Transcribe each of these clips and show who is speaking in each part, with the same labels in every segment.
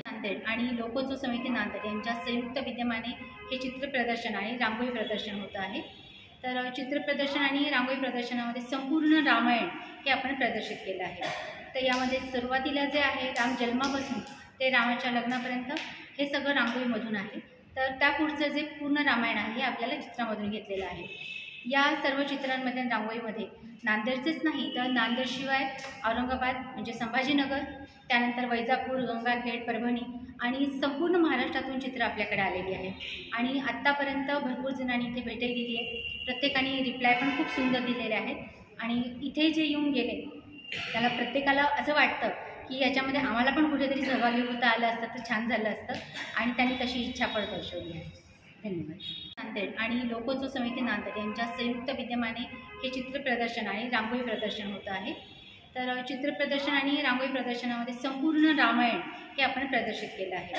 Speaker 1: नांदेड आणि लोकोत्सव समिती नांदेड यांच्या संयुक्त विद्यमाने हे चित्र प्रदर्शन आणि रांगोळी प्रदर्शन होत आहे। तर चित्र प्रदर्शन आणि रांगोळी प्रदर्शनामध्ये संपूर्ण रामायण हे आपण प्रदर्शित केलं आहे। तर यामध्ये सुरुवातीला जे आहे राम जन्मापासून ते रामाच्या लग्नापर्यंत हे सगळं रांगोळीमधून आहे। तर त्या पुढचं जे पूर्ण रामायण आहे हे आपल्याला चित्रामधून घेतलेलं आहे। या सर्व चित्रांमध्ये रांगोळीमध्ये नांदेडचेच नाही तर नांदेडशिवाय औरंगाबाद म्हणजे संभाजीनगर, त्यानंतर वैजापूर, गंगाखेड, परभणी आणि संपूर्ण महाराष्ट्रातून चित्र आपल्याकडे आलेली आहे। आणि आत्तापर्यंत भरपूर जणांनी इथे भेटही दिली आहे, प्रत्येकाने रिप्लाय पण खूप सुंदर दिलेले आहेत। आणि इथे जे येऊन गेले त्याला प्रत्येकाला असं वाटतं की याच्यामध्ये आम्हाला पण कुठेतरी सहभागी होता आलं असतं तर छान झालं असतं, आणि त्यांनी तशी इच्छा पण दर्शवली आहे। धन्यवाद। नांदेड आणि लोकोत्सव समिती नांदेड यांच्या संयुक्त विद्यमाने हे चित्र प्रदर्शन आणि रांगोळी प्रदर्शन होत आहे। तर चित्र प्रदर्शन आणि रांगोळी प्रदर्शनामध्ये संपूर्ण रामायण हे आपण प्रदर्शित केलं आहे।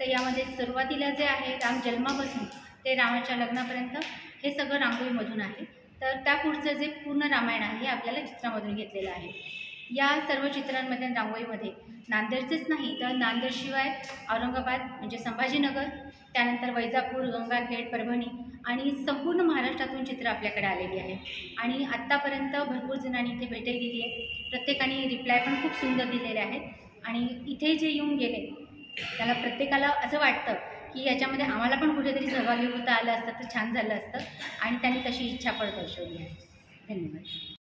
Speaker 1: तर यामध्ये सुरुवातीला जे आहे राम जन्मापासून ते रामाच्या लग्नापर्यंत हे सगळं रांगोळीमधून आहे। तर त्या पुढचं जे पूर्ण रामायण आहे हे आपल्याला चित्रामधून घेतलेलं आहे। या सर्व चित्रांमध्ये रांगोळीमध्ये नांदेडचेच नाही तर नांदेडशिवाय औरंगाबाद म्हणजे संभाजीनगर, त्यानंतर वैजापूर, गंगाखेड, परभणी आणि संपूर्ण महाराष्ट्रातून चित्र आपल्याकडे आलेली आहे। आणि आत्तापर्यंत भरपूर जणांनी इथे भेटही दिली आहे, प्रत्येकाने रिप्लाय पण खूप सुंदर दिलेले आहेत। आणि इथे जे येऊन गेले त्याला प्रत्येकाला असं वाटतं की याच्यामध्ये आम्हाला पण कुठेतरी सहभागी होता आलं असतं तर छान झालं असतं, आणि त्यांनी तशी इच्छा पण दर्शवली आहे। धन्यवाद।